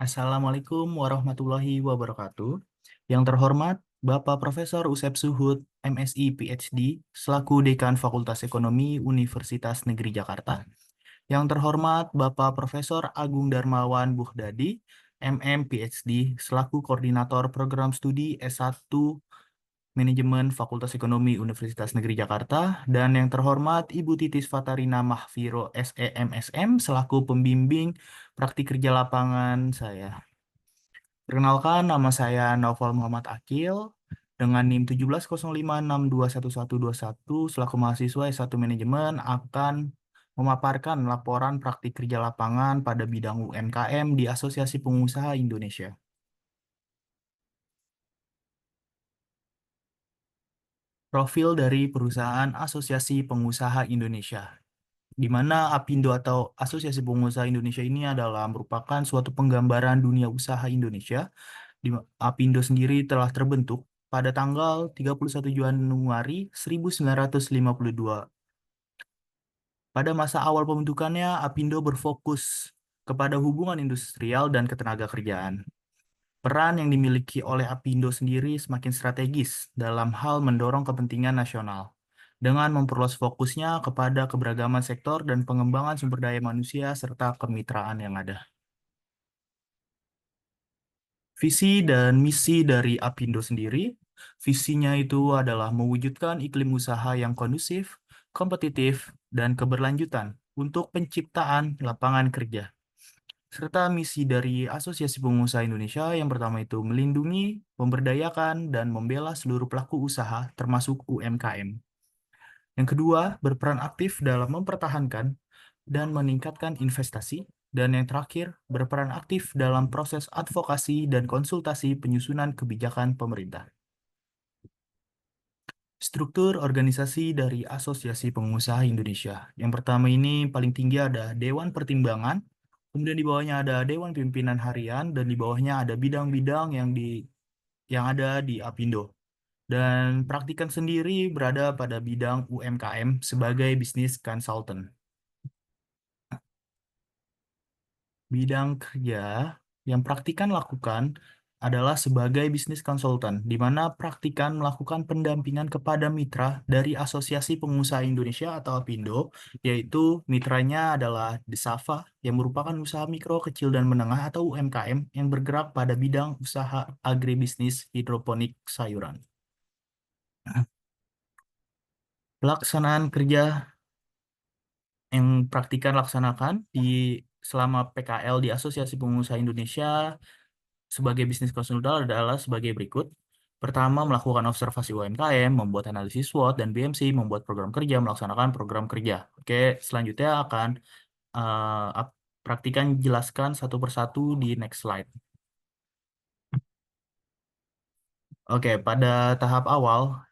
Assalamualaikum warahmatullahi wabarakatuh. Yang terhormat Bapak Profesor Usep Suhud, MSI PhD, selaku Dekan Fakultas Ekonomi Universitas Negeri Jakarta. Yang terhormat Bapak Profesor Agung Darmawan Buhdadi, MM PhD, selaku Koordinator Program Studi S1 Manajemen Fakultas Ekonomi Universitas Negeri Jakarta, dan yang terhormat Ibu Titis Fatarina Mahfiro SEMSM, selaku Pembimbing Praktik Kerja Lapangan saya. Perkenalkan, nama saya Naufal Muhammad Akil dengan NIM 1705621121 selaku mahasiswa S1 Manajemen akan memaparkan laporan praktik kerja lapangan pada bidang UMKM di Asosiasi Pengusaha Indonesia. Profil dari perusahaan Asosiasi Pengusaha Indonesia, di mana APindo atau Asosiasi Pengusaha Indonesia ini adalah merupakan suatu penggambaran dunia usaha Indonesia. APindo sendiri telah terbentuk pada tanggal 31 Januari 1952. Pada masa awal pembentukannya, APindo berfokus kepada hubungan industrial dan ketenaga kerjaan. Peran yang dimiliki oleh APindo sendiri semakin strategis dalam hal mendorong kepentingan nasional, dengan memperluas fokusnya kepada keberagaman sektor dan pengembangan sumber daya manusia serta kemitraan yang ada. Visi dan misi dari APindo sendiri, visinya itu adalah mewujudkan iklim usaha yang kondusif, kompetitif, dan keberlanjutan untuk penciptaan lapangan kerja. Serta misi dari Asosiasi Pengusaha Indonesia yang pertama itu melindungi, memberdayakan, dan membela seluruh pelaku usaha termasuk UMKM. Yang kedua, berperan aktif dalam mempertahankan dan meningkatkan investasi. Dan yang terakhir, berperan aktif dalam proses advokasi dan konsultasi penyusunan kebijakan pemerintah. Struktur organisasi dari Asosiasi Pengusaha Indonesia. Yang pertama ini paling tinggi ada Dewan Pertimbangan, kemudian di bawahnya ada Dewan Pimpinan Harian, dan di bawahnya ada bidang-bidang yang ada di APindo. Dan praktikan sendiri berada pada bidang UMKM sebagai bisnis consultant. Bidang kerja yang praktikan lakukan adalah sebagai bisnis konsultan, di mana praktikan melakukan pendampingan kepada mitra dari Asosiasi Pengusaha Indonesia atau APindo, yaitu mitranya adalah Desafa, yang merupakan usaha mikro, kecil, dan menengah atau UMKM yang bergerak pada bidang usaha agribisnis hidroponik sayuran. Pelaksanaan kerja yang praktikan laksanakan selama PKL di Asosiasi Pengusaha Indonesia sebagai bisnis konsultan adalah sebagai berikut. Pertama, melakukan observasi UMKM, membuat analisis SWOT, dan BMC, membuat program kerja, melaksanakan program kerja. Oke, selanjutnya akan praktikan jelaskan satu persatu di next slide. Oke, pada tahap awal,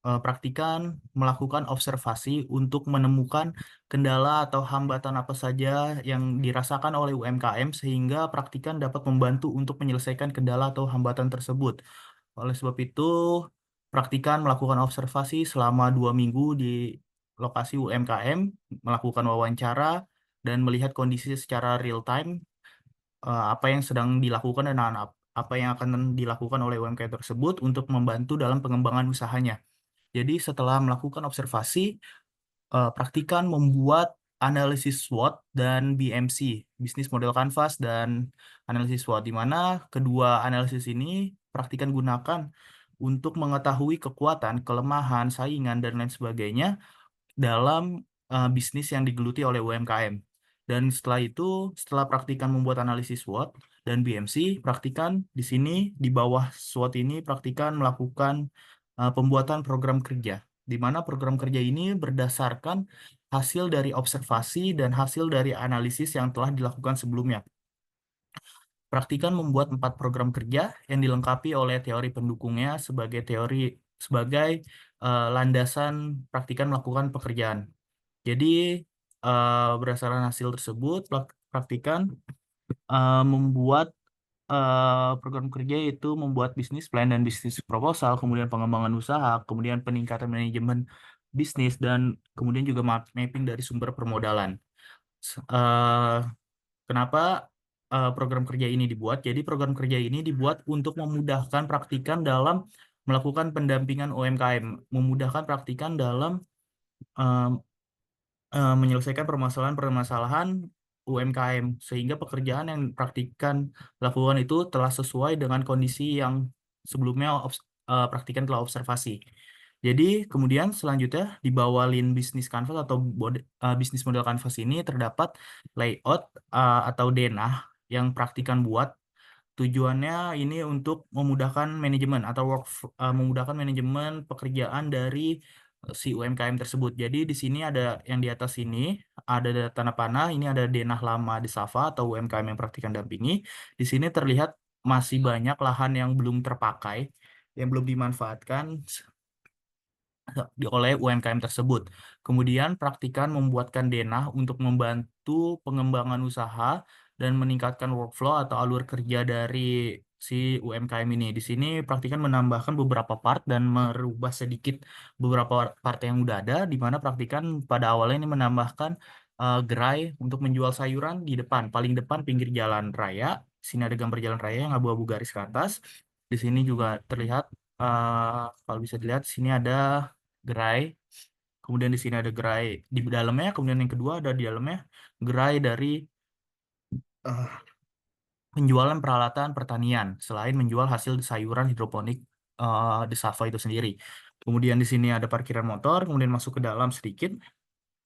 praktikan melakukan observasi untuk menemukan kendala atau hambatan apa saja yang dirasakan oleh UMKM sehingga praktikan dapat membantu untuk menyelesaikan kendala atau hambatan tersebut. Oleh sebab itu, praktikan melakukan observasi selama 2 minggu di lokasi UMKM, melakukan wawancara, dan melihat kondisi secara real time, apa yang sedang dilakukan dan apa yang akan dilakukan oleh UMKM tersebut untuk membantu dalam pengembangan usahanya. Jadi setelah melakukan observasi, praktikan membuat analisis SWOT dan BMC, Business Model Canvas dan analisis SWOT, di mana kedua analisis ini praktikan gunakan untuk mengetahui kekuatan, kelemahan, saingan, dan lain sebagainya dalam bisnis yang digeluti oleh UMKM. Dan setelah itu, setelah praktikan membuat analisis SWOT dan BMC, praktikan di sini di bawah SWOT ini praktikan melakukan pembuatan program kerja, di mana program kerja ini berdasarkan hasil dari observasi dan hasil dari analisis yang telah dilakukan sebelumnya. Praktikan membuat 4 program kerja yang dilengkapi oleh teori pendukungnya sebagai landasan praktikan melakukan pekerjaan. Jadi berdasarkan hasil tersebut, praktikan membuat program kerja yaitu membuat bisnis plan dan bisnis proposal, kemudian pengembangan usaha, kemudian peningkatan manajemen bisnis, dan kemudian juga mapping dari sumber permodalan. Kenapa program kerja ini dibuat? Jadi program kerja ini dibuat untuk memudahkan praktikan dalam melakukan pendampingan UMKM, memudahkan praktikan dalam eh, menyelesaikan permasalahan-permasalahan UMKM, sehingga pekerjaan yang praktikan lakukan itu telah sesuai dengan kondisi yang sebelumnya praktikan telah observasi. Jadi kemudian selanjutnya di bawah Lean Business Canvas atau bisnis model Canvas ini terdapat layout atau denah yang praktikan buat. Tujuannya ini untuk memudahkan manajemen atau memudahkan manajemen pekerjaan dari si UMKM tersebut. Jadi di sini ada yang di atas ini ada tanda panah, ini ada denah lama di Safa atau UMKM yang praktikan dampingi. Di sini terlihat masih banyak lahan yang belum terpakai, yang belum dimanfaatkan oleh UMKM tersebut. Kemudian praktikan membuatkan denah untuk membantu pengembangan usaha dan meningkatkan workflow atau alur kerja dari si UMKM ini. Di sini praktikan menambahkan beberapa part dan merubah sedikit beberapa part yang udah ada, di mana praktikan pada awalnya ini menambahkan gerai untuk menjual sayuran di depan, paling depan pinggir jalan raya. Di sini ada gambar jalan raya yang abu-abu garis ke atas. Di sini juga terlihat kalau bisa dilihat, di sini ada gerai, kemudian di sini ada gerai di dalamnya, kemudian yang kedua ada di dalamnya gerai dari eh, penjualan peralatan pertanian selain menjual hasil sayuran hidroponik di Sava itu sendiri. Kemudian di sini ada parkiran motor, kemudian masuk ke dalam sedikit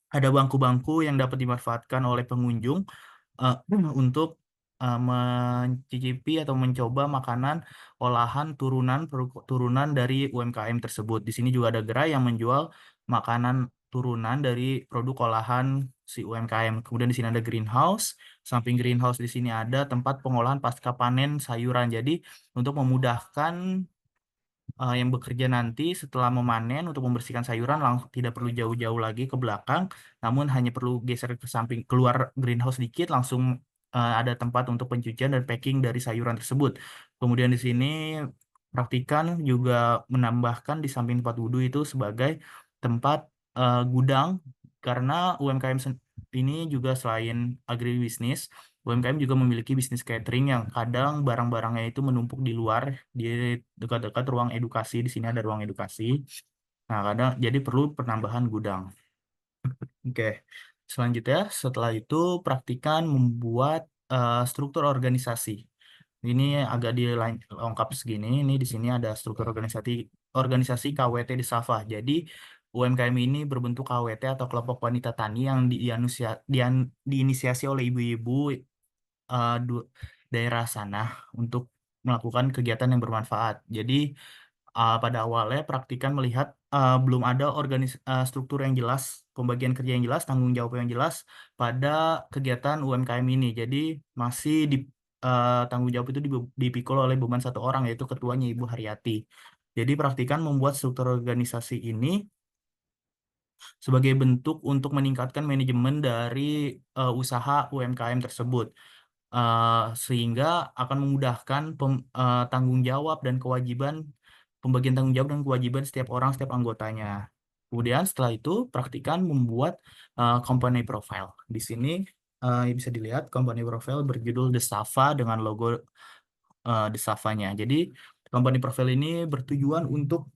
ada bangku-bangku yang dapat dimanfaatkan oleh pengunjung eh, untuk mencicipi atau mencoba makanan olahan turunan dari UMKM tersebut. Di sini juga ada gerai yang menjual makanan turunan dari produk olahan si UMKM. Kemudian di sini ada greenhouse. Samping greenhouse di sini ada tempat pengolahan pasca panen sayuran. Jadi untuk memudahkan yang bekerja nanti setelah memanen untuk membersihkan sayuran langsung tidak perlu jauh-jauh lagi ke belakang, namun hanya perlu geser ke samping keluar greenhouse dikit langsung ada tempat untuk pencucian dan packing dari sayuran tersebut. Kemudian di sini praktikan juga menambahkan di samping tempat wudhu itu sebagai tempat gudang karena UMKM ini juga selain agribisnis, UMKM juga memiliki bisnis catering yang kadang barang-barangnya itu menumpuk di luar, di dekat-dekat ruang edukasi. Di sini ada ruang edukasi. Nah, kadang jadi perlu penambahan gudang. Oke. Selanjutnya, setelah itu praktikan membuat struktur organisasi. Ini agak dilengkap segini. Ini di sini ada struktur organisasi KWT di Safah. Jadi UMKM ini berbentuk KWT atau kelompok wanita tani yang diinisiasi oleh ibu-ibu eh, du- daerah sana untuk melakukan kegiatan yang bermanfaat. Jadi pada awalnya praktikan melihat belum ada struktur yang jelas, pembagian kerja yang jelas, tanggung jawab yang jelas pada kegiatan UMKM ini. Jadi masih tanggung jawab itu dipikul oleh beban satu orang, yaitu ketuanya Ibu Haryati. Jadi praktikan membuat struktur organisasi ini sebagai bentuk untuk meningkatkan manajemen dari usaha UMKM tersebut. Sehingga akan memudahkan tanggung jawab dan kewajiban pembagian tanggung jawab dan kewajiban setiap orang, setiap anggotanya. Kemudian setelah itu praktikan membuat company profile. Di sini bisa dilihat company profile berjudul The Safa dengan logo The Safa-nya. Jadi company profile ini bertujuan untuk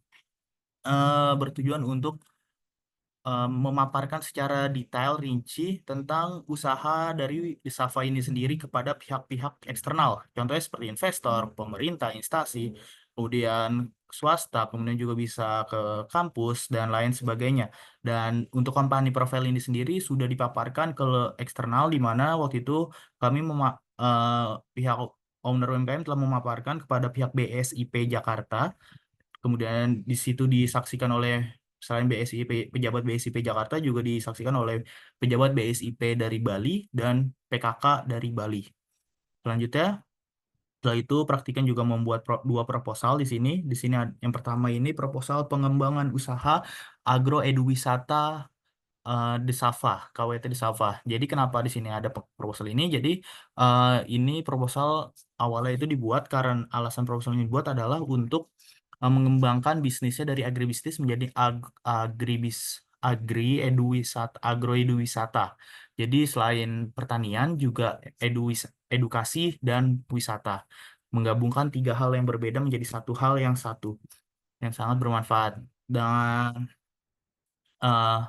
memaparkan secara detail rinci tentang usaha dari Safa ini sendiri kepada pihak-pihak eksternal. Contohnya seperti investor, pemerintah, instansi, kemudian swasta, kemudian juga bisa ke kampus dan lain sebagainya. Dan untuk company profile ini sendiri sudah dipaparkan ke eksternal di mana waktu itu kami pihak owner UMKM telah memaparkan kepada pihak BSIP Jakarta. Kemudian di situ disaksikan oleh selain BSIP, pejabat BSIP Jakarta juga disaksikan oleh pejabat BSIP dari Bali dan PKK dari Bali. Selanjutnya, setelah itu praktikan juga membuat dua proposal di sini. Di sini yang pertama ini proposal pengembangan usaha agroeduwisata di Safa, KWT di Safa. Jadi kenapa di sini ada proposal ini? Jadi ini proposal awalnya itu dibuat karena alasan proposal ini dibuat adalah untuk mengembangkan bisnisnya dari agribisnis menjadi agroeduwisata. Jadi selain pertanian juga edukasi dan wisata. Menggabungkan tiga hal yang berbeda menjadi satu hal yang satu, yang sangat bermanfaat. Dan eh,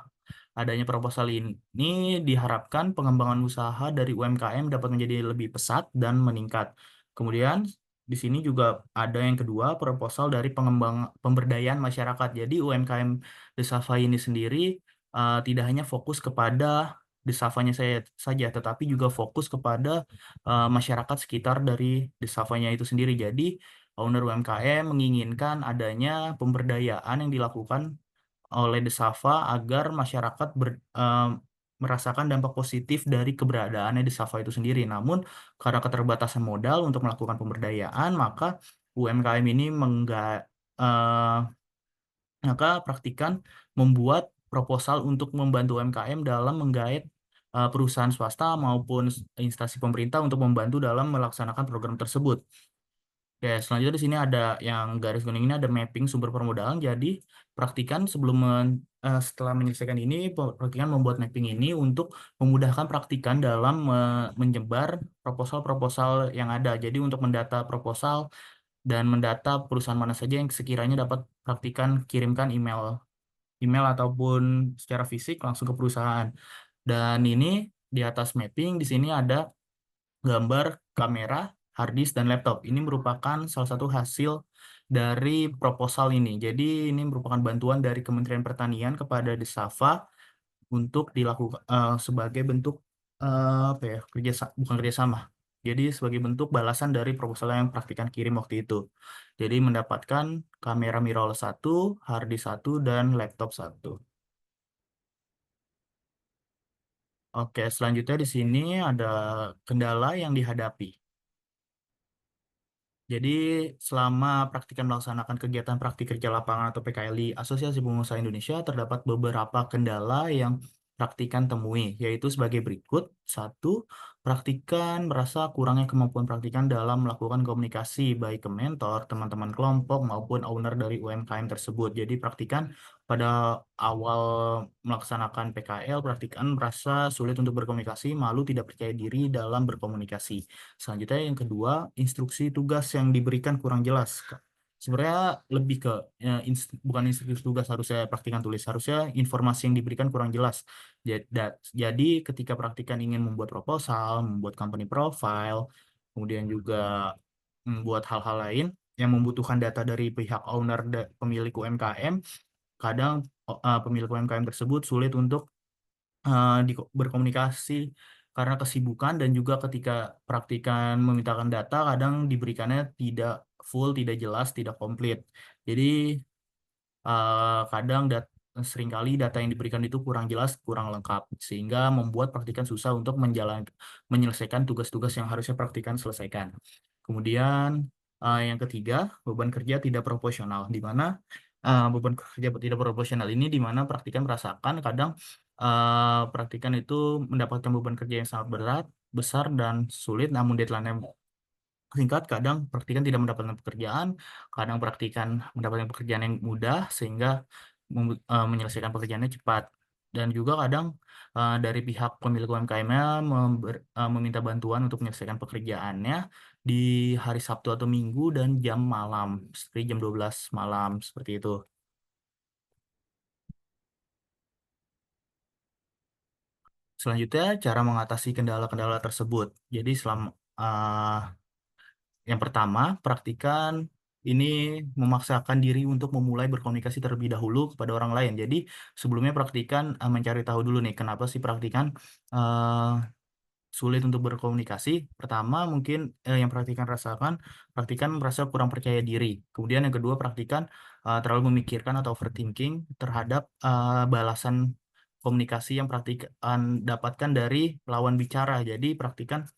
adanya proposal ini diharapkan pengembangan usaha dari UMKM dapat menjadi lebih pesat dan meningkat. Kemudian di sini juga ada yang kedua, proposal dari pemberdayaan masyarakat. Jadi UMKM Desava ini sendiri tidak hanya fokus kepada Desavanya saya saja, tetapi juga fokus kepada masyarakat sekitar dari Desavanya itu sendiri. Jadi owner UMKM menginginkan adanya pemberdayaan yang dilakukan oleh Desava agar masyarakat merasakan dampak positif dari keberadaannya Desava itu sendiri. Namun karena keterbatasan modal untuk melakukan pemberdayaan, maka UMKM ini eh, maka praktikan membuat proposal untuk membantu UMKM dalam menggait perusahaan swasta maupun instansi pemerintah untuk membantu dalam melaksanakan program tersebut. Oke, selanjutnya di sini ada yang garis kuning ini ada mapping sumber permodalan. Jadi praktikan setelah menyelesaikan ini, praktikan membuat mapping ini untuk memudahkan praktikan dalam menyebar proposal-proposal yang ada. Jadi untuk mendata proposal dan mendata perusahaan mana saja yang sekiranya dapat praktikan kirimkan email ataupun secara fisik langsung ke perusahaan. Dan ini di atas mapping di sini ada gambar kamera, hard disk, dan laptop. Ini merupakan salah satu hasil dari proposal ini. Jadi ini merupakan bantuan dari Kementerian Pertanian kepada Desava untuk dilakukan sebagai bentuk apa ya, bukan kerjasama. Jadi sebagai bentuk balasan dari proposal yang praktikan kirim waktu itu. Jadi mendapatkan kamera mirrorless 1, hard disk 1, dan laptop 1. Oke, selanjutnya di sini ada kendala yang dihadapi. Jadi selama praktikan melaksanakan kegiatan praktik kerja lapangan atau PKLI Asosiasi Pengusaha Indonesia terdapat beberapa kendala yang praktikan temui, yaitu sebagai berikut. Satu, praktikan merasa kurangnya kemampuan praktikan dalam melakukan komunikasi baik ke mentor, teman-teman kelompok, maupun owner dari UMKM tersebut. Jadi praktikan pada awal melaksanakan PKL, praktikan merasa sulit untuk berkomunikasi, malu, tidak percaya diri dalam berkomunikasi. Selanjutnya yang kedua, instruksi tugas yang diberikan kurang jelas. Sebenarnya lebih ke bukan instruksi tugas harusnya praktikan tulis, harusnya informasi yang diberikan kurang jelas. Jadi ketika praktikan ingin membuat proposal, membuat company profile, kemudian juga membuat hal-hal lain yang membutuhkan data dari pihak owner pemilik UMKM, kadang pemilik UMKM tersebut sulit untuk berkomunikasi karena kesibukan, dan juga ketika praktikan memintakan data kadang diberikannya tidak full, tidak jelas, tidak komplit. Jadi kadang seringkali data yang diberikan itu kurang jelas, kurang lengkap, sehingga membuat praktikan susah untuk menyelesaikan tugas-tugas yang harusnya praktikan selesaikan. Kemudian yang ketiga, beban kerja tidak proporsional, di mana beban kerja tidak proporsional ini di mana praktikan merasakan kadang praktikan itu mendapatkan beban kerja yang sangat berat, besar, dan sulit, namun deadline-nya singkat. Kadang praktikan tidak mendapatkan pekerjaan, kadang praktikan mendapatkan pekerjaan yang mudah sehingga menyelesaikan pekerjaannya cepat. Dan juga kadang dari pihak pemilik UMKM-nya meminta bantuan untuk menyelesaikan pekerjaannya di hari Sabtu atau Minggu dan jam malam, seperti jam 12 malam, seperti itu. Selanjutnya, cara mengatasi kendala-kendala tersebut. Jadi selama yang pertama, praktikan ini memaksakan diri untuk memulai berkomunikasi terlebih dahulu kepada orang lain. Jadi sebelumnya praktikan mencari tahu dulu nih kenapa sih praktikan eh, sulit untuk berkomunikasi. Pertama, mungkin yang praktikan rasakan, praktikan merasa kurang percaya diri. Kemudian yang kedua, praktikan terlalu memikirkan atau overthinking terhadap balasan komunikasi yang praktikan dapatkan dari lawan bicara. Jadi praktikan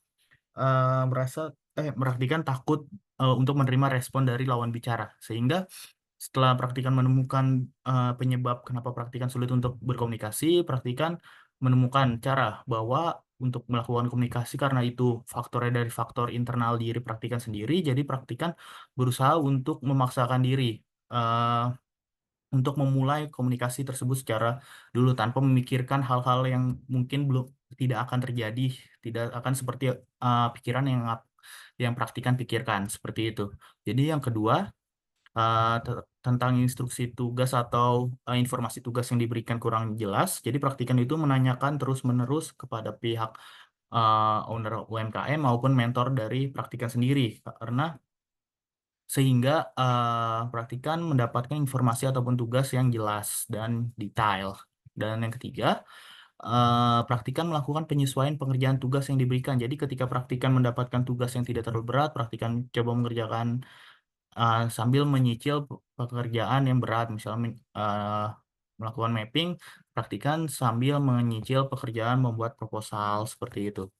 merasa praktikan takut untuk menerima respon dari lawan bicara, sehingga setelah praktikan menemukan penyebab kenapa praktikan sulit untuk berkomunikasi, praktikan menemukan cara bahwa untuk melakukan komunikasi karena itu faktornya dari faktor internal diri praktikan sendiri. Jadi praktikan berusaha untuk memaksakan diri. eh, untuk memulai komunikasi tersebut secara dulu tanpa memikirkan hal-hal yang mungkin belum tidak akan terjadi, tidak akan seperti pikiran yang praktikan pikirkan seperti itu. Jadi yang kedua, tentang instruksi tugas atau informasi tugas yang diberikan kurang jelas. Jadi praktikan itu menanyakan terus-menerus kepada pihak owner UMKM maupun mentor dari praktikan sendiri, karena sehingga praktikan mendapatkan informasi ataupun tugas yang jelas dan detail. Dan yang ketiga, praktikan melakukan penyesuaian pengerjaan tugas yang diberikan. Jadi ketika praktikan mendapatkan tugas yang tidak terlalu berat, praktikan coba mengerjakan sambil menyicil pekerjaan yang berat, misalnya melakukan mapping, praktikan sambil menyicil pekerjaan membuat proposal seperti itu.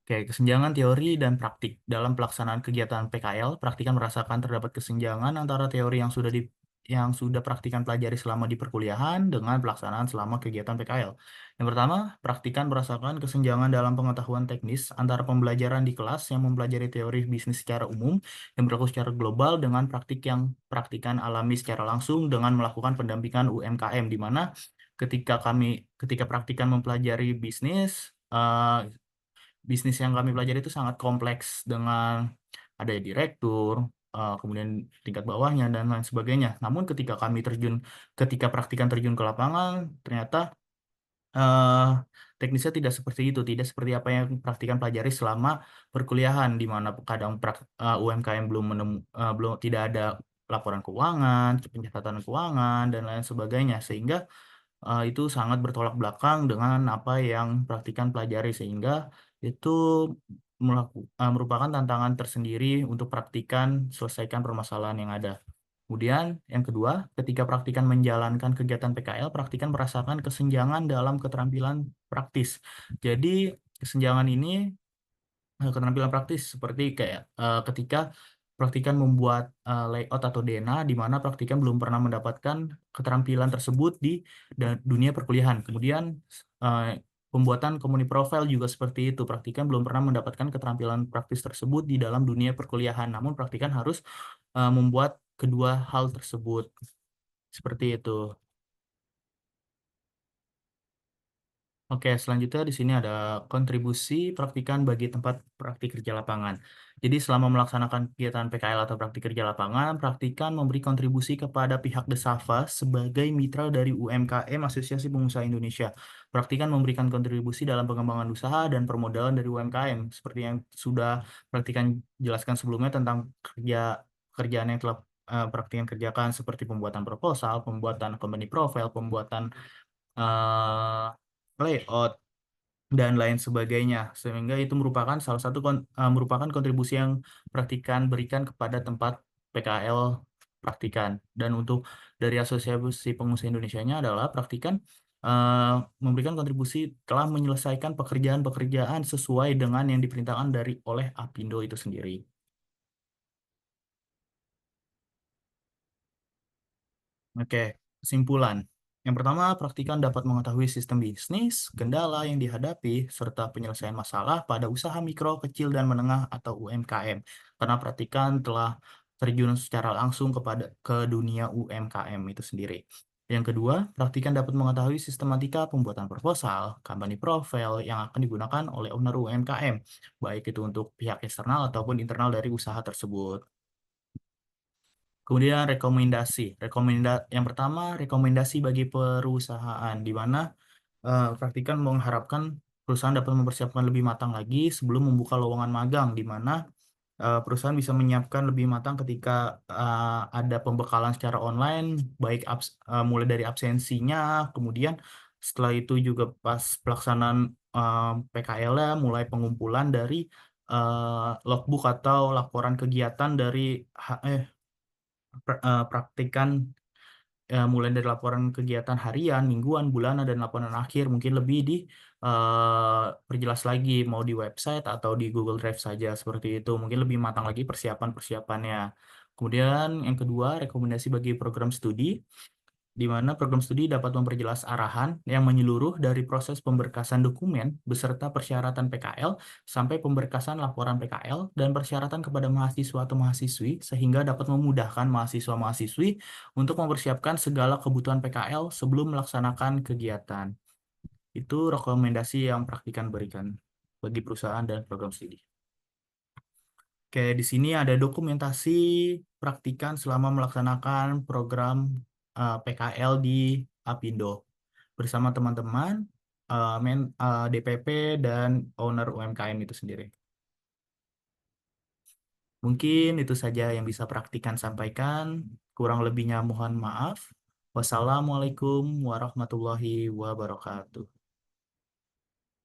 Oke, kesenjangan teori dan praktik. Dalam pelaksanaan kegiatan PKL, praktikan merasakan terdapat kesenjangan antara teori yang sudah praktikan pelajari selama di perkuliahan dengan pelaksanaan selama kegiatan PKL. Yang pertama, praktikan merasakan kesenjangan dalam pengetahuan teknis antara pembelajaran di kelas yang mempelajari teori bisnis secara umum yang berlaku secara global dengan praktik yang praktikan alami secara langsung dengan melakukan pendampingan UMKM, di mana ketika praktikan mempelajari bisnis yang kami pelajari itu sangat kompleks dengan ada direktur, kemudian tingkat bawahnya dan lain sebagainya. Namun ketika praktikan terjun ke lapangan, ternyata eh, teknisnya tidak seperti itu, tidak seperti apa yang praktikan pelajari selama perkuliahan, di mana kadang UMKM belum tidak ada laporan keuangan, pencatatan keuangan dan lain sebagainya, sehingga itu sangat bertolak belakang dengan apa yang praktikan pelajari, sehingga itu merupakan tantangan tersendiri untuk praktikan selesaikan permasalahan yang ada. Kemudian yang kedua, ketika praktikan menjalankan kegiatan PKL, praktikan merasakan kesenjangan dalam keterampilan praktis. Jadi kesenjangan ini keterampilan praktis seperti kayak ketika praktikan membuat layout atau Dena, di mana praktikan belum pernah mendapatkan keterampilan tersebut di dunia perkuliahan. Kemudian eh, pembuatan company profile juga seperti itu. Praktikan belum pernah mendapatkan keterampilan praktis tersebut di dalam dunia perkuliahan. Namun praktikan harus membuat kedua hal tersebut. Seperti itu. Oke, selanjutnya di sini ada kontribusi praktikan bagi tempat praktik kerja lapangan. Jadi selama melaksanakan kegiatan PKL atau praktik kerja lapangan, praktikan memberi kontribusi kepada pihak Desafa sebagai mitra dari UMKM Asosiasi Pengusaha Indonesia. Praktikan memberikan kontribusi dalam pengembangan usaha dan permodalan dari UMKM, seperti yang sudah praktikan jelaskan sebelumnya tentang pekerjaan yang telah praktikan kerjakan seperti pembuatan proposal, pembuatan company profile, pembuatan eh, layout dan lain sebagainya, sehingga itu merupakan kontribusi yang praktikan berikan kepada tempat PKL praktikan. Dan untuk dari Asosiasi Pengusaha Indonesianya adalah praktikan eh, memberikan kontribusi telah menyelesaikan pekerjaan-pekerjaan sesuai dengan yang diperintahkan oleh Apindo itu sendiri. Oke, kesimpulan. Yang pertama, praktikan dapat mengetahui sistem bisnis, kendala yang dihadapi, serta penyelesaian masalah pada usaha mikro, kecil, dan menengah atau UMKM. Karena praktikan telah terjun secara langsung ke dunia UMKM itu sendiri. Yang kedua, praktikan dapat mengetahui sistematika pembuatan proposal, company profile yang akan digunakan oleh owner UMKM, baik itu untuk pihak eksternal ataupun internal dari usaha tersebut. Kemudian yang pertama, rekomendasi bagi perusahaan, di mana praktikan mengharapkan perusahaan dapat mempersiapkan lebih matang lagi sebelum membuka lowongan magang, di mana perusahaan bisa menyiapkan lebih matang ketika ada pembekalan secara online, baik mulai dari absensinya, kemudian setelah itu juga pas pelaksanaan PKL-nya, mulai pengumpulan dari logbook atau laporan kegiatan dari praktikan, mulai dari laporan kegiatan harian, mingguan, bulanan, dan laporan akhir mungkin lebih perjelas lagi mau di website atau di Google Drive saja seperti itu. Mungkin lebih matang lagi persiapan-persiapannya. Kemudian yang kedua, rekomendasi bagi program studi. di mana program studi dapat memperjelas arahan yang menyeluruh dari proses pemberkasan dokumen beserta persyaratan PKL sampai pemberkasan laporan PKL dan persyaratan kepada mahasiswa atau mahasiswi sehingga dapat memudahkan mahasiswa-mahasiswi untuk mempersiapkan segala kebutuhan PKL sebelum melaksanakan kegiatan. Itu rekomendasi yang praktikan berikan bagi perusahaan dan program studi. Oke, di sini ada dokumentasi praktikan selama melaksanakan program PKL di Apindo bersama teman-teman, DPP, dan owner UMKM itu sendiri. Mungkin itu saja yang bisa praktikan sampaikan. Kurang lebihnya mohon maaf. Wassalamualaikum warahmatullahi wabarakatuh.